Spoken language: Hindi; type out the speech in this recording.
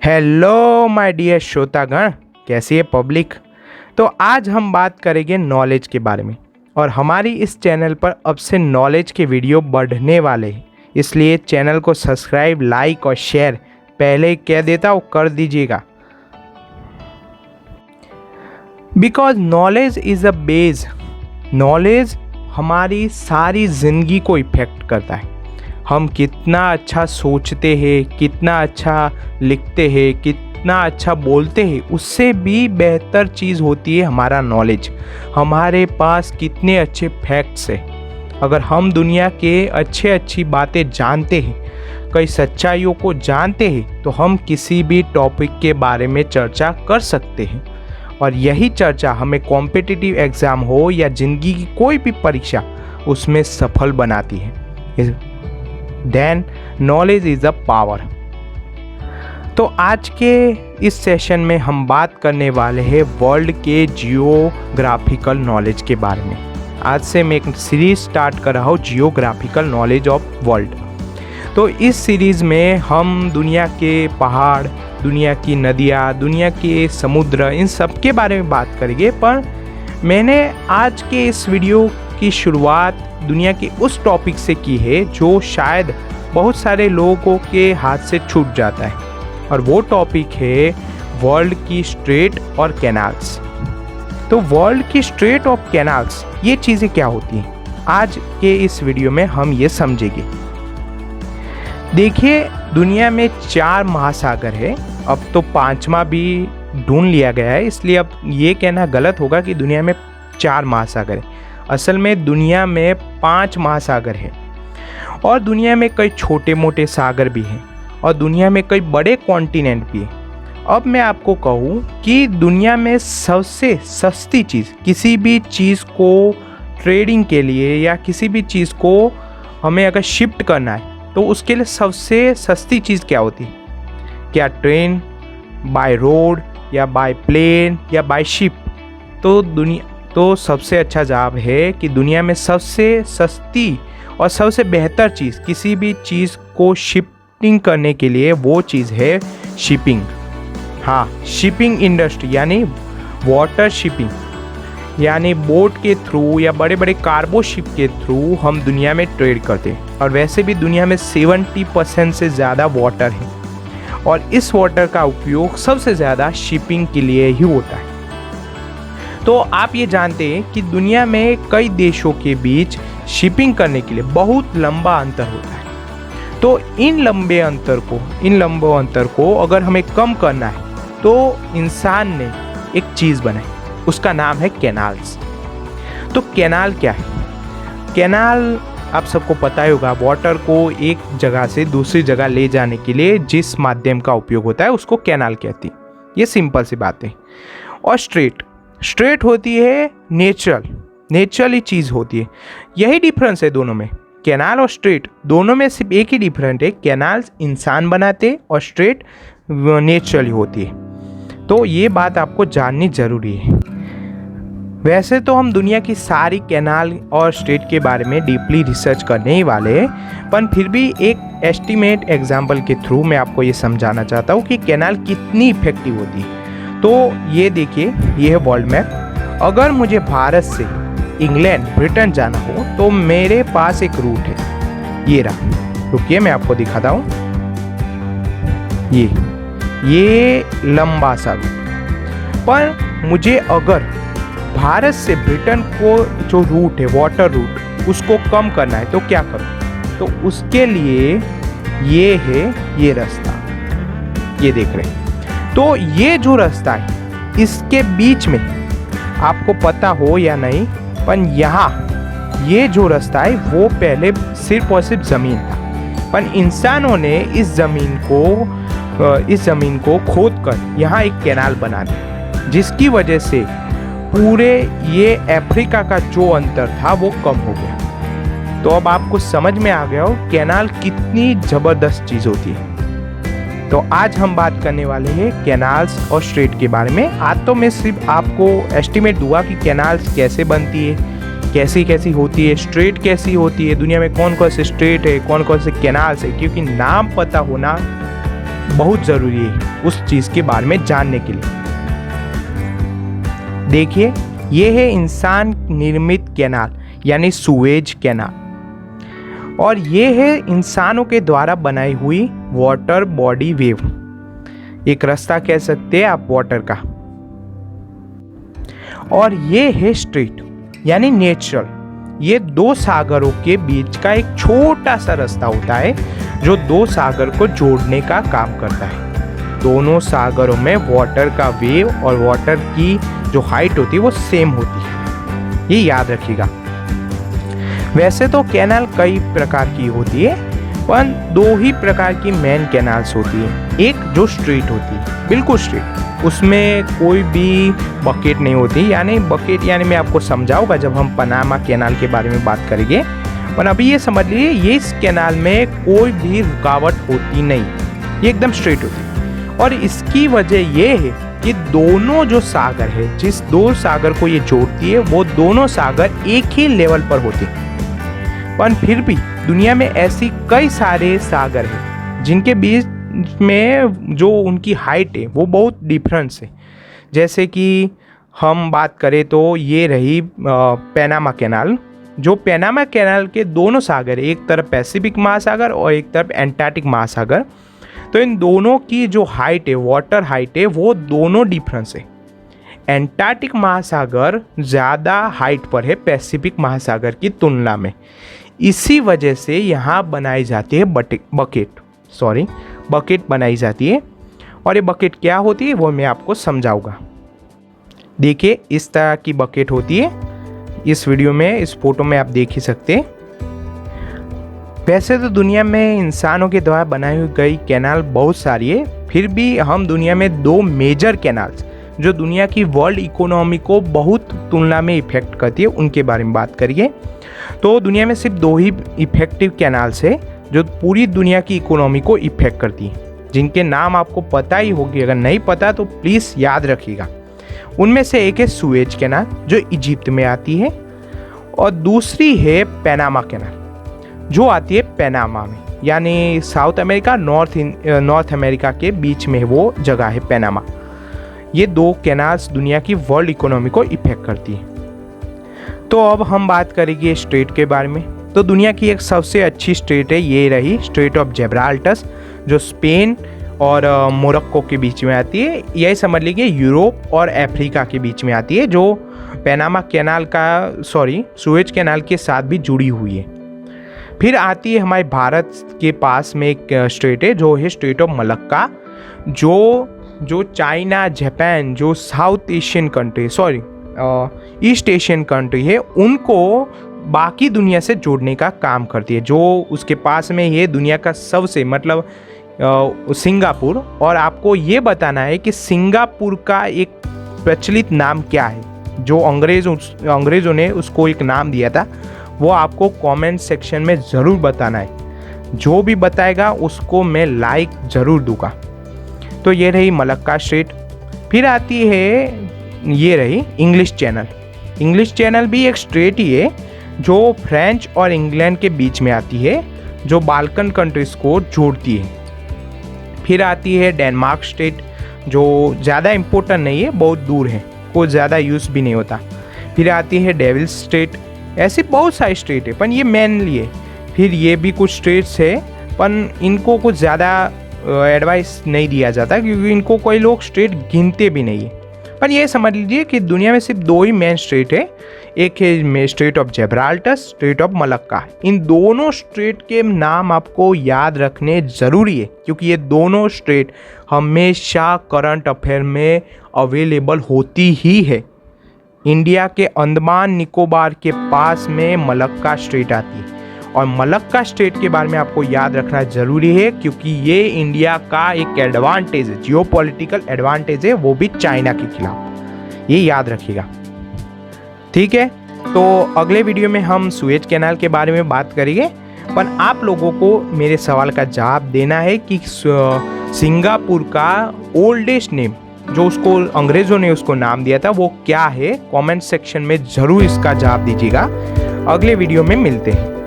हेलो माय डियर श्रोतागण, कैसी है पब्लिक। तो आज हम बात करेंगे नॉलेज के बारे में और हमारी इस चैनल पर अब से नॉलेज के वीडियो बढ़ने वाले हैं, इसलिए चैनल को सब्सक्राइब, लाइक और शेयर पहले कह देता हूँ कर दीजिएगा। Because knowledge is a base. Knowledge हमारी सारी ज़िंदगी को इफ़ेक्ट करता है। हम कितना अच्छा सोचते हैं, कितना अच्छा लिखते हैं, कितना अच्छा बोलते हैं, उससे भी बेहतर चीज़ होती है हमारा नॉलेज। हमारे पास कितने अच्छे फैक्ट्स हैं। अगर हम दुनिया के अच्छी बातें जानते हैं, कई सच्चाइयों को जानते हैं, तो हम किसी भी टॉपिक के बारे में चर्चा कर सकते हैं और यही चर्चा हमें कॉम्पिटिटिव एग्ज़ाम हो या ज़िंदगी की कोई भी परीक्षा, उसमें सफल बनाती है। Then knowledge is a power. तो आज के इस सेशन में हम बात करने वाले हैं वर्ल्ड के जियोग्राफिकल नॉलेज के बारे में। आज से मैं एक सीरीज स्टार्ट कर रहा हूँ, जियोग्राफिकल नॉलेज ऑफ वर्ल्ड। तो इस सीरीज़ में हम दुनिया के पहाड़, दुनिया की नदियाँ, दुनिया के समुद्र, इन सब के बारे में बात करेंगे। पर मैंने आज के इस वीडियो की शुरुआत दुनिया के उस टॉपिक से की है जो शायद बहुत सारे लोगों के हाथ से छूट जाता है, और वो टॉपिक है वर्ल्ड की स्ट्रेट और कैनाल्स। तो वर्ल्ड की स्ट्रेट और कैनाल्स, ये चीज़ें क्या होती हैं, आज के इस वीडियो में हम ये समझेंगे। देखिए, दुनिया में 4 महासागर है। अब तो 5वां भी ढूंढ लिया गया है, इसलिए अब ये कहना गलत होगा कि दुनिया में 4 महासागर है। असल में दुनिया में 5 महासागर है और दुनिया में कई छोटे मोटे सागर भी हैं और दुनिया में कई बड़े कॉन्टिनेंट भी हैं। अब मैं आपको कहूँ कि दुनिया में सबसे सस्ती चीज़, किसी भी चीज़ को ट्रेडिंग के लिए या किसी भी चीज़ को हमें अगर शिफ्ट करना है, तो उसके लिए सबसे सस्ती चीज़ क्या होती है? क्या ट्रेन, बाय रोड या बाय प्लेन या बाय शिप? तो सबसे अच्छा जवाब है कि दुनिया में सबसे सस्ती और सबसे बेहतर चीज़, किसी भी चीज़ को शिपिंग करने के लिए, वो चीज़ है शिपिंग। हाँ, शिपिंग इंडस्ट्री यानी वाटर शिपिंग, यानी बोट के थ्रू या बड़े बड़े कार्गो शिप के थ्रू हम दुनिया में ट्रेड करते हैं। और वैसे भी दुनिया में 70% से ज़्यादा वाटर है और इस वाटर का उपयोग सबसे ज़्यादा शिपिंग के लिए ही होता है। तो आप ये जानते हैं कि दुनिया में कई देशों के बीच शिपिंग करने के लिए बहुत लंबा अंतर होता है। तो इन लंबे अंतर को अगर हमें कम करना है, तो इंसान ने एक चीज़ बनाई, उसका नाम है कैनाल्स। तो कैनाल क्या है? कैनाल आप सबको पता ही होगा, वाटर को एक जगह से दूसरी जगह ले जाने के लिए जिस माध्यम का उपयोग होता है, उसको कैनाल कहती है। ये सिंपल सी बात है। और स्ट्रेट होती है नेचुरली चीज़ होती है। यही डिफरेंस है दोनों में, कैनाल और स्ट्रेट दोनों में सिर्फ एक ही डिफरेंट है, कैनाल्स इंसान बनाते और स्ट्रेट नेचुरली होती है। तो ये बात आपको जाननी ज़रूरी है। वैसे तो हम दुनिया की सारी कैनाल और स्ट्रेट के बारे में डीपली रिसर्च करने ही वाले हैं, पर फिर भी एक एस्टिमेट एग्जाम्पल के थ्रू मैं आपको ये समझाना चाहता हूँ कि कैनाल कितनी इफेक्टिव होती है। तो ये देखिए, ये है वर्ल्ड मैप। अगर मुझे भारत से इंग्लैंड, ब्रिटेन जाना हो, तो मेरे पास एक रूट है, ये रहा। रुकिए, मैं आपको दिखाता हूँ। ये लंबा सा रूट। पर मुझे अगर भारत से ब्रिटेन को जो रूट है, वाटर रूट, उसको कम करना है, तो क्या करूँ? तो उसके लिए ये है ये रास्ता, ये देख रहे हैं। तो ये जो रास्ता है, इसके बीच में, आपको पता हो या नहीं, पर यहाँ ये जो रास्ता है वो पहले सिर्फ और सिर्फ ज़मीन था, पर इंसानों ने इस ज़मीन को खोद कर यहाँ एक कैनाल बना दिया, जिसकी वजह से पूरे ये अफ्रीका का जो अंतर था वो कम हो गया। तो अब आपको समझ में आ गया हो कैनाल कितनी ज़बरदस्त चीज़ होती है। तो आज हम बात करने वाले हैं कैनाल्स और स्ट्रेट के बारे में। आज तो मैं सिर्फ आपको एस्टिमेट दूंगा कि कैनाल्स कैसे बनती है, कैसी होती है, स्ट्रेट कैसी होती है, दुनिया में कौन कौन से स्ट्रेट है, कौन कौन से कैनाल्स है, क्योंकि नाम पता होना बहुत ज़रूरी है उस चीज़ के बारे में जानने के लिए। देखिए, ये है इंसान निर्मित कैनाल यानी सुएज कैनाल, और ये है इंसानों के द्वारा बनाई हुई वाटर बॉडी वेव, एक रास्ता कह सकते हैं आप वाटर का। और ये है स्ट्रीट यानी नेचुरल, ये दो सागरों के बीच का एक छोटा सा रास्ता होता है जो दो सागर को जोड़ने का काम करता है। दोनों सागरों में वाटर का वेव और वाटर की जो हाइट होती है वो सेम होती है, ये याद रखिएगा। वैसे तो कैनाल कई प्रकार की होती है, पर दो ही प्रकार की मेन कैनाल्स होती है। एक जो स्ट्रीट होती है, बिल्कुल स्ट्रीट, उसमें कोई भी बकेट नहीं होती, यानी बकेट यानी मैं आपको समझाऊंगा जब हम पनामा कैनाल के बारे में बात करेंगे। पर अभी ये समझ लीजिए, ये इस कैनाल में कोई भी रुकावट होती नहीं, ये एकदम स्ट्रेट होती है। और इसकी वजह ये है कि दोनों जो सागर है, जिस दो सागर को ये जोड़ती है, वो दोनों सागर एक ही लेवल पर होते हैं। पर फिर भी दुनिया में ऐसी कई सारे सागर हैं जिनके बीच में जो उनकी हाइट है वो बहुत डिफरेंस है। जैसे कि हम बात करें तो ये रही पनामा कैनाल, जो पनामा कैनाल के दोनों सागर, एक तरफ पैसिफिक महासागर और एक तरफ एंटार्क्टिक महासागर, तो इन दोनों की जो हाइट है, वाटर हाइट है, वो दोनों डिफरेंस है। एंटार्क्टिक महासागर ज़्यादा हाइट पर है पैसिफिक महासागर की तुलना में। इसी वजह से यहाँ बनाई जाती है बकेट बनाई जाती है। और ये बकेट क्या होती है वो मैं आपको समझाऊंगा। देखिए, इस तरह की बकेट होती है, इस वीडियो में, इस फोटो में आप देख ही सकते हैं। वैसे तो दुनिया में इंसानों के द्वारा बनाई गई कैनाल बहुत सारी है, फिर भी हम दुनिया में दो मेजर कैनाल्स जो दुनिया की वर्ल्ड इकोनॉमी को बहुत तुलना में इफेक्ट करती है उनके बारे में बात करिए। तो दुनिया में सिर्फ दो ही इफेक्टिव कैनाल्स है जो पूरी दुनिया की इकोनॉमी को इफेक्ट करती है, जिनके नाम आपको पता ही होगी, अगर नहीं पता तो प्लीज़ याद रखिएगा। उनमें से एक है सुएज कैनाल जो इजिप्ट में आती है, और दूसरी है पनामा कैनाल जो आती है पनामा में, यानी साउथ अमेरिका नॉर्थ अमेरिका के बीच में वो जगह है पनामा। ये दो कैनाल्स दुनिया की वर्ल्ड इकोनॉमी को इफेक्ट करती है। तो अब हम बात करेंगे स्ट्रेट के बारे में। तो दुनिया की एक सबसे अच्छी स्ट्रेट है, ये रही स्ट्रेट ऑफ जिब्राल्टर, जो स्पेन और मोरक्को के बीच में आती है। यही समझ लीजिए यूरोप और अफ्रीका के बीच में आती है, जो पनामा कैनाल सुएज कैनाल के साथ भी जुड़ी हुई है। फिर आती है हमारे भारत के पास में एक स्ट्रेट है जो है स्ट्रेट ऑफ मलक्का, जो चाइना, जापान, जो south Asian country east Asian country है, उनको बाकी दुनिया से जोड़ने का काम करती है। जो उसके पास में ये दुनिया का सबसे सिंगापुर, और आपको ये बताना है कि सिंगापुर का एक प्रचलित नाम क्या है, जो अंग्रेज़ों ने उसको एक नाम दिया था, वो आपको कमेंट सेक्शन में ज़रूर बताना है। जो भी बताएगा उसको मैं लाइक ज़रूर दूंगा। तो ये रही मलक्का स्ट्रेट। फिर आती है, ये रही इंग्लिश चैनल। इंग्लिश चैनल भी एक स्ट्रेट ही है जो फ्रेंच और इंग्लैंड के बीच में आती है, जो बाल्कन कंट्रीज़ को जोड़ती है। फिर आती है डेनमार्क स्ट्रेट, जो ज़्यादा इम्पोर्टेंट नहीं है, बहुत दूर है, कोई ज़्यादा यूज़ भी नहीं होता। फिर आती है डेविल्स स्ट्रेट। ऐसे बहुत सारे स्ट्रेट है, पर ये मेनली है। फिर ये भी कुछ स्ट्रेट्स है, पर इनको कुछ ज़्यादा एडवाइस नहीं दिया जाता क्योंकि इनको कोई लोग स्ट्रेट गिनते भी नहीं है। पर ये समझ लीजिए कि दुनिया में सिर्फ दो ही मेन स्ट्रेट है, एक है strait of Gibraltar, strait of Malacca. इन दोनों स्ट्रेट के नाम आपको याद रखने ज़रूरी है क्योंकि ये दोनों स्ट्रेट हमेशा करंट अफेयर में अवेलेबल होती ही है। इंडिया के अंडमान निकोबार के पास में मलक्का स्ट्रेट आती है, और मलक्का स्ट्रेट के बारे में आपको याद रखना ज़रूरी है क्योंकि ये इंडिया का एक एडवांटेज है, जियोपॉलिटिकल एडवांटेज है, वो भी चाइना के खिलाफ। ये याद रखिएगा, ठीक है। तो अगले वीडियो में हम सुएज कैनाल के बारे में बात करेंगे, पर आप लोगों को मेरे सवाल का जवाब देना है कि सिंगापुर का ओल्डेस्ट नेम, जो उसको अंग्रेज़ों ने उसको नाम दिया था, वो क्या है। कमेंट सेक्शन में ज़रूर इसका जवाब दीजिएगा। अगले वीडियो में मिलते हैं।